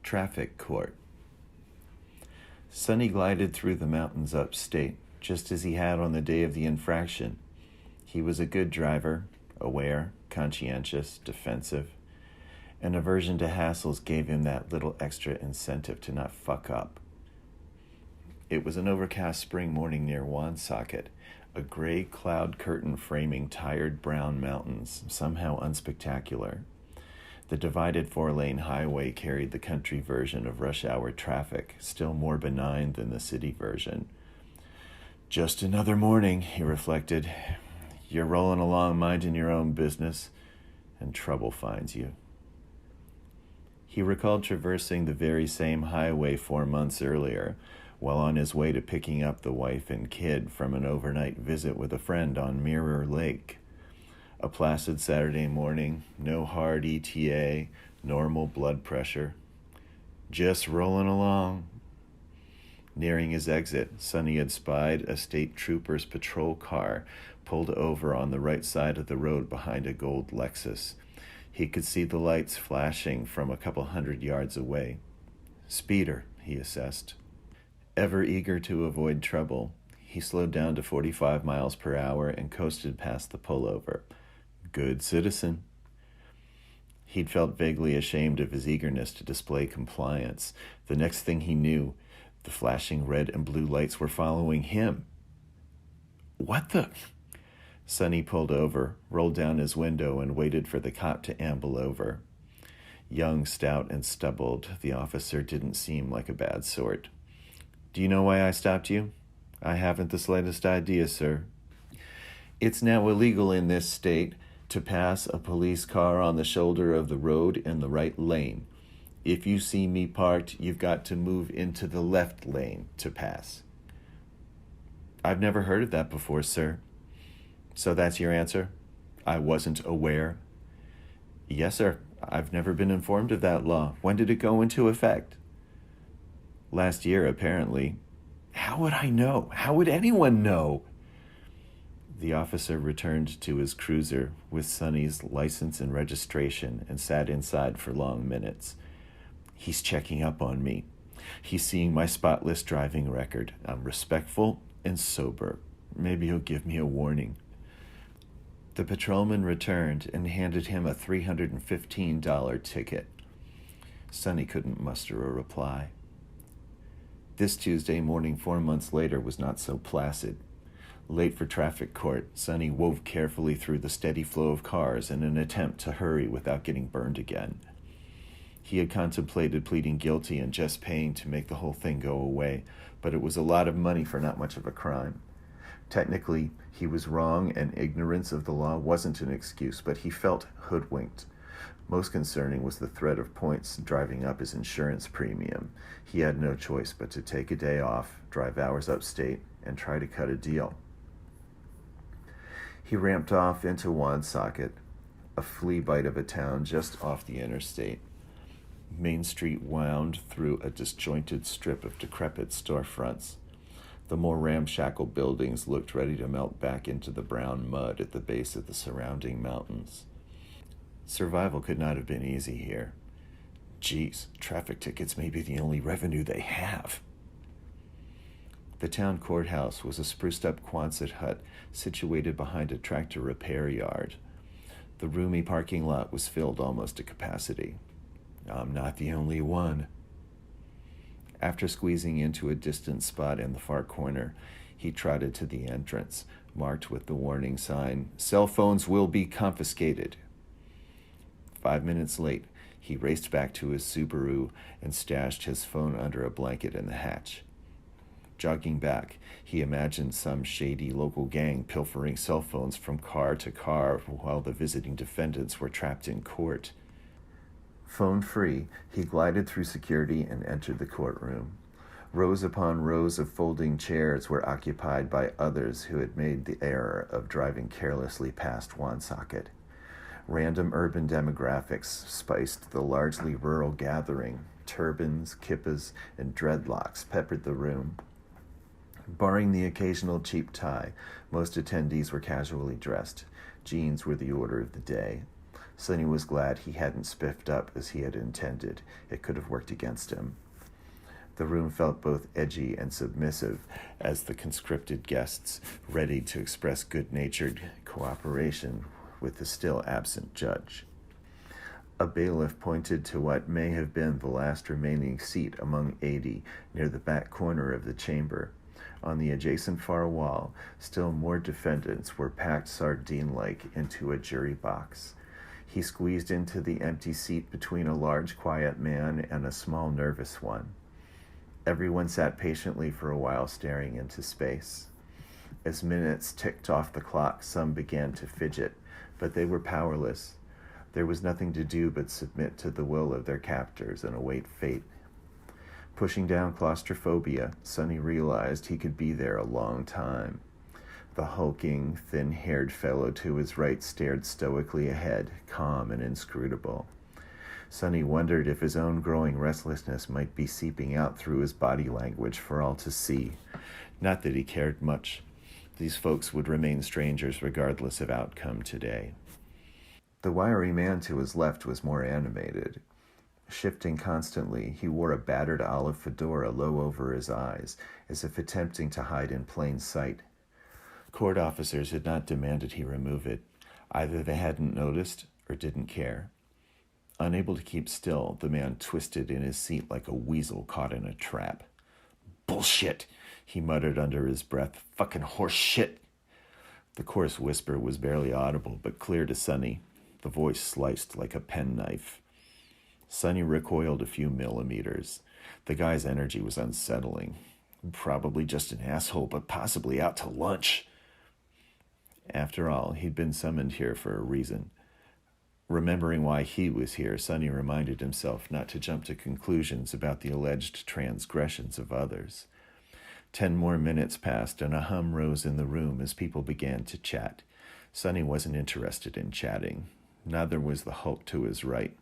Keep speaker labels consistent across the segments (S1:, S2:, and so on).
S1: Traffic court. Sonny glided through the mountains upstate, just as he had on the day of the infraction. He was a good driver, aware, conscientious, defensive. An aversion to hassles gave him that little extra incentive to not fuck up. It was an overcast spring morning near Woonsocket, a gray cloud curtain framing tired brown mountains, somehow unspectacular. The divided four-lane highway carried the country version of rush hour traffic, still more benign than the city version. Just another morning, he reflected. You're rolling along minding your own business, and trouble finds you. He recalled traversing the very same highway 4 months earlier, while on his way to picking up the wife and kid from an overnight visit with a friend on Mirror Lake. A placid Saturday morning, no hard ETA, normal blood pressure. Just rolling along. Nearing his exit, Sonny had spied a state trooper's patrol car pulled over on the right side of the road behind a gold Lexus. He could see the lights flashing from a couple 100 yards away. Speeder, he assessed. Ever eager to avoid trouble, he slowed down to 45 miles per hour and coasted past the pullover. Good citizen. He'd felt vaguely ashamed of his eagerness to display compliance. The next thing he knew, the flashing red and blue lights were following him. What the... Sonny pulled over, rolled down his window, and waited for the cop to amble over. Young, stout, and stubbled, the officer didn't seem like a bad sort. Do you know why I stopped you? I haven't the slightest idea, sir. It's now illegal in this state to pass a police car on the shoulder of the road in the right lane. If you see me parked, you've got to move into the left lane to pass. I've never heard of that before, sir. So that's your answer? I wasn't aware? Yes, sir. I've never been informed of that law. When did it go into effect? Last year, apparently. How would I know? How would anyone know? The officer returned to his cruiser with Sonny's license and registration and sat inside for long minutes. He's checking up on me. He's seeing my spotless driving record. I'm respectful and sober. Maybe he'll give me a warning. The patrolman returned and handed him a $315 ticket. Sonny couldn't muster a reply. This Tuesday morning 4 months later was not so placid. Late for traffic court, Sonny wove carefully through the steady flow of cars in an attempt to hurry without getting burned again. He had contemplated pleading guilty and just paying to make the whole thing go away, but it was a lot of money for not much of a crime. Technically, he was wrong, and ignorance of the law wasn't an excuse, but he felt hoodwinked. Most concerning was the threat of points driving up his insurance premium. He had no choice but to take a day off, drive hours upstate, and try to cut a deal. He ramped off into Woonsocket, a flea bite of a town just off the interstate. Main Street wound through a disjointed strip of decrepit storefronts. The more ramshackle buildings looked ready to melt back into the brown mud at the base of the surrounding mountains. Survival could not have been easy here. Geez, traffic tickets may be the only revenue they have. The town courthouse was a spruced-up Quonset hut situated behind a tractor repair yard. The roomy parking lot was filled almost to capacity. I'm not the only one. After squeezing into a distant spot in the far corner, he trotted to the entrance, marked with the warning sign, "Cell phones will be confiscated." 5 minutes late, he raced back to his Subaru and stashed his phone under a blanket in the hatch. Jogging back, he imagined some shady local gang pilfering cell phones from car to car while the visiting defendants were trapped in court. Phone-free, he glided through security and entered the courtroom. Rows upon rows of folding chairs were occupied by others who had made the error of driving carelessly past Woonsocket. Random urban demographics spiced the largely rural gathering. Turbans, kippas, and dreadlocks peppered the room. Barring the occasional cheap tie, most attendees were casually dressed. Jeans were the order of the day. Sonny was glad he hadn't spiffed up as he had intended. It could have worked against him. The room felt both edgy and submissive as the conscripted guests readied to express good-natured cooperation with the still absent judge. A bailiff pointed to what may have been the last remaining seat among 80 near the back corner of the chamber. On the adjacent far wall, still more defendants were packed sardine-like into a jury box. He squeezed into the empty seat between a large, quiet man and a small, nervous one. Everyone sat patiently for a while, staring into space. As minutes ticked off the clock, some began to fidget, but they were powerless. There was nothing to do but submit to the will of their captors and await fate. Pushing down claustrophobia, Sonny realized he could be there a long time. The hulking, thin-haired fellow to his right stared stoically ahead, calm and inscrutable. Sonny wondered if his own growing restlessness might be seeping out through his body language for all to see. Not that he cared much. These folks would remain strangers regardless of outcome today. The wiry man to his left was more animated. Shifting constantly, he wore a battered olive fedora low over his eyes, as if attempting to hide in plain sight. Court officers had not demanded he remove it. Either they hadn't noticed or didn't care. Unable to keep still, the man twisted in his seat like a weasel caught in a trap. "Bullshit," he muttered under his breath. "Fucking horse shit." The coarse whisper was barely audible, but clear to Sonny. The voice sliced like a penknife. Sonny recoiled a few millimeters. The guy's energy was unsettling. Probably just an asshole, but possibly out to lunch. After all, he'd been summoned here for a reason. Remembering why he was here, Sonny reminded himself not to jump to conclusions about the alleged transgressions of others. 10 more minutes passed, and a hum rose in the room as people began to chat. Sonny wasn't interested in chatting. Neither was the hulk to his right.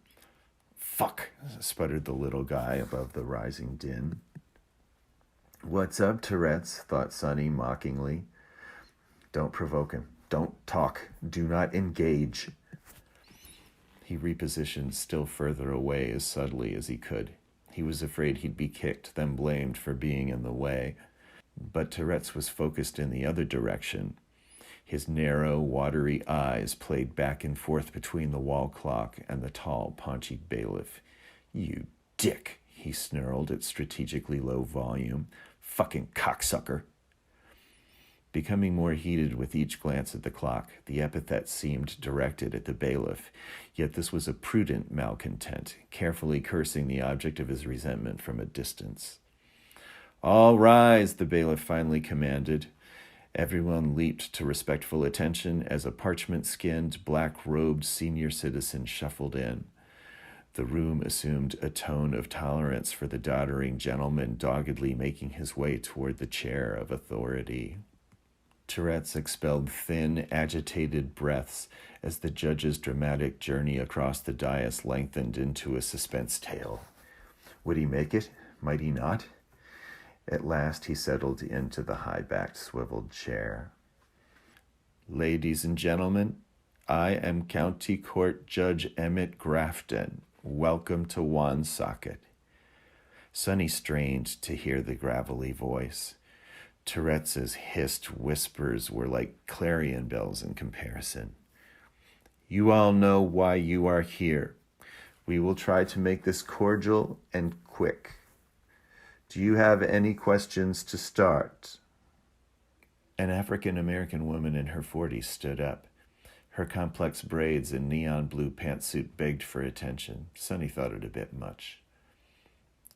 S1: "Fuck," sputtered the little guy above the rising din. "What's up, Tourette's?" thought Sonny mockingly. "Don't provoke him. Don't talk. Do not engage." He repositioned still further away as subtly as he could. He was afraid he'd be kicked, then blamed for being in the way. But Tourette's was focused in the other direction. His narrow, watery eyes played back and forth between the wall clock and the tall, paunchy bailiff. "You dick," he snarled at strategically low volume. "Fucking cocksucker." Becoming more heated with each glance at the clock, the epithet seemed directed at the bailiff, yet this was a prudent malcontent, carefully cursing the object of his resentment from a distance. "All rise," the bailiff finally commanded. Everyone leaped to respectful attention as a parchment-skinned, black-robed senior citizen shuffled in. The room assumed a tone of tolerance for the doddering gentleman doggedly making his way toward the chair of authority. Tourette's expelled thin, agitated breaths as the judge's dramatic journey across the dais lengthened into a suspense tale. Would he make it? Might he not? At last he settled into the high-backed, swiveled chair. "Ladies and gentlemen, I am County Court Judge Emmett Grafton. Welcome to Woonsocket." Sonny strained to hear the gravelly voice. Tourette's hissed whispers were like clarion bells in comparison. "You all know why you are here. We will try to make this cordial and quick. Do you have any questions to start?" An African-American woman in her 40s stood up. Her complex braids and neon blue pantsuit begged for attention. Sonny thought it a bit much.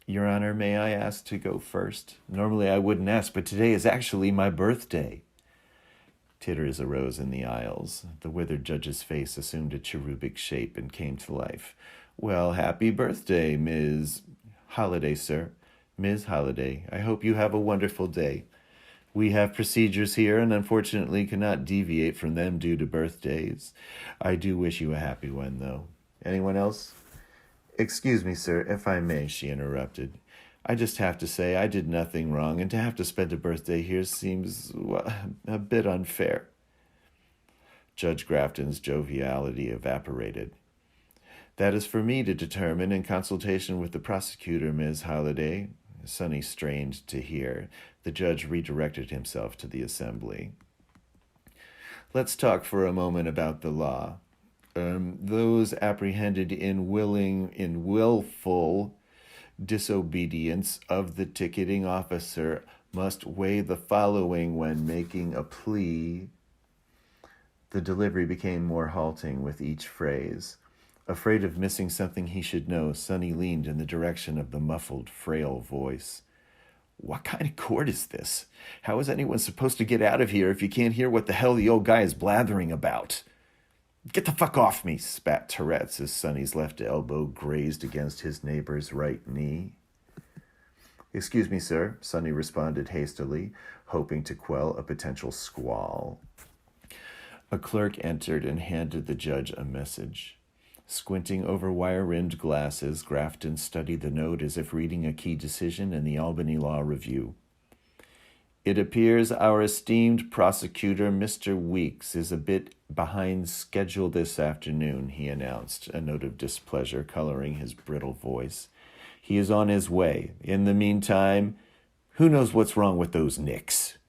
S1: "Your Honor, may I ask to go first? Normally I wouldn't ask, but today is actually my birthday." Titters arose in the aisles. The withered judge's face assumed a cherubic shape and came to life. "Well, happy birthday, Ms. Holliday, sir. Ms. Holliday, I hope you have a wonderful day. We have procedures here and unfortunately cannot deviate from them due to birthdays. I do wish you a happy one, though. Anyone else?" "Excuse me, sir, if I may," she interrupted. "I just have to say I did nothing wrong, and to have to spend a birthday here seems, well, a bit unfair." Judge Grafton's joviality evaporated. That is for me to determine in consultation with the prosecutor, Ms. Holliday. Sonny strained to hear. The judge redirected himself to the assembly. Let's talk for a moment about the law. Those apprehended in willful disobedience of the ticketing officer must weigh the following when making a plea. The delivery became more halting with each phrase. Afraid of missing something he should know, Sonny leaned in the direction of the muffled, frail voice. What kind of court is this? How is anyone supposed to get out of here if you can't hear what the hell the old guy is blathering about? Get the fuck off me, spat Tourette's as Sonny's left elbow grazed against his neighbor's right knee. Excuse me, sir, Sonny responded hastily, hoping to quell a potential squall. A clerk entered and handed the judge a message. Squinting over wire-rimmed glasses, Grafton studied the note as if reading a key decision in the Albany Law Review. It appears our esteemed prosecutor, Mr. Weeks, is a bit behind schedule this afternoon, he announced, a note of displeasure coloring his brittle voice. He is on his way. In the meantime, who knows what's wrong with those Knicks?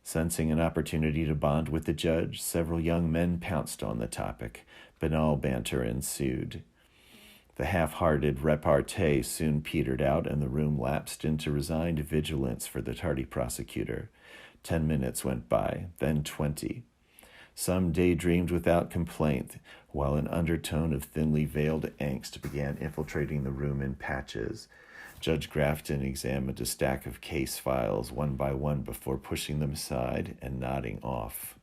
S1: Sensing an opportunity to bond with the judge, several young men pounced on the topic. Banal banter ensued. The half-hearted repartee soon petered out, and the room lapsed into resigned vigilance for the tardy prosecutor. 10 minutes went by, then 20. Some daydreamed without complaint, while an undertone of thinly veiled angst began infiltrating the room in patches. Judge Grafton examined a stack of case files one by one before pushing them aside and nodding off.